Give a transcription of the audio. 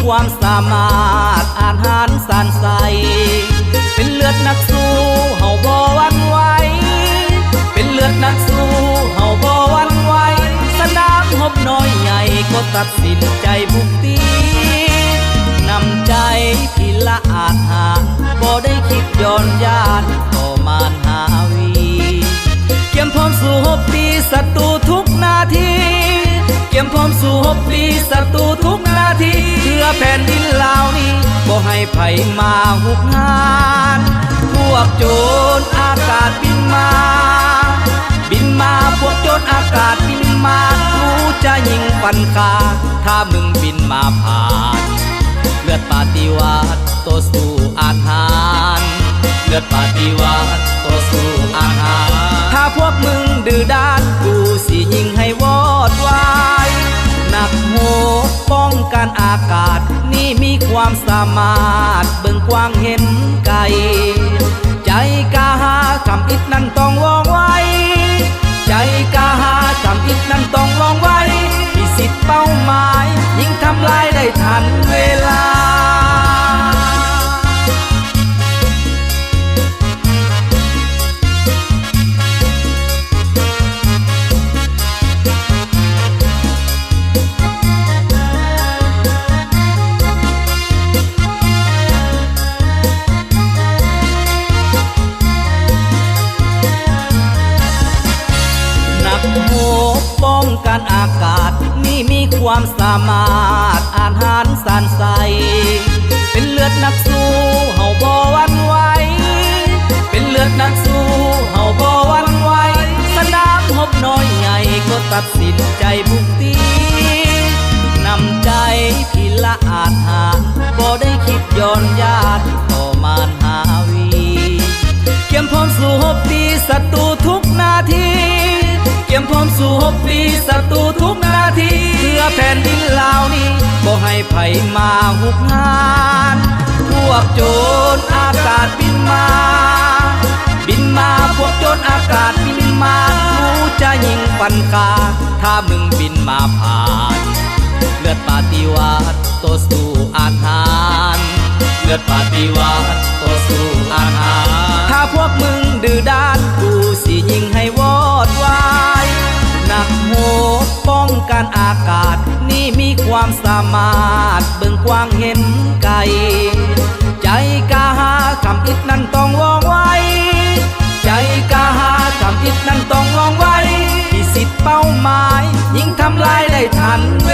ความสามารถอาหารสานใสเป็นเลือดนักสู้เฮาบ่หวั่นไหวเป็นเลือดนักสู้เฮาบ่หวั่นไหวสนามรบน้อยใหญ่ก็ตัดสินใจบุกตีนำใจที่ละอาจหาบ่ได้คิดย้อนญาติต่อมารหาวีเกี่ยมพร้อมสู้รบตีศัตรูทุกนาทีเกี่ยมพร้อมสู้รบตีศัตรูทุกนาทีเพื่อแผ่นดินลาวนี้บ่ให้ไผมาหุกหานพวกโจรอากาศบินมาพวกโจรอากาศบินมากูจะยิงฟันคาถ้ามึงบินมาผ่านเลือดปฏิวัติต่อสู้อาหารเลือดปฏิวัติต่อสู้อาหารถ้าพวกมึงดื้อด้านกูสิยิงให้วอดวายนักโหป้องกันอากาศนี่มีความสามารถเบิ่งกว้างเห็นไกลใจกล้าหาคำอิดนั้นต้องว่องไวใจกล้าหาคำอิดนั้นต้องว่องไวพิสิทธิ์เป้าหมายยิ่งทำลายได้ทันเวลาป้องกันอากาศนี่มีความสามารถอาหารสานใสเป็นเลือดนักสู้เฮาบ่หวั่นไหวเป็นเลือดนักสู้เฮาบ่หวั่นไหวสนามรบน้อยใหญ่ก็ตัดสินใจบุกตีนำใจที่ละอาจหาบ่ได้คิดย้อนญาติต่อมารหาวีเกี่ยมพร้อมสู้รบตีศัตรูทุกนาทีเกี่ยมพร้อมสู้รบตีศัตรูทุกนาทีเพื่อแผ่นดินลาวนี้บ่ให้ไผมาหุกหานพวกโจรอากาศบินมาพวกโจรอากาศบินมากูจะยิงฟันคาถ้ามึงบินมาผ่านเลือดปฏิวัติต่อสู้อาหารเลือดปฏิวัติต่อสู้อาหารถ้าพวกมึงดื้อด้านกูสิยิงให้วอดวายนักโหป้องกันอากาศนี่มีความสามารถเบิ่งกว้างเห็นไกลใจกล้าหาคำอิดนั้นต้องว่องไวใจกล้าหาคำอิดนั้นต้องว่องไวพิสิทธิ์เป้าหมายยิ่งทำลายได้ทันเว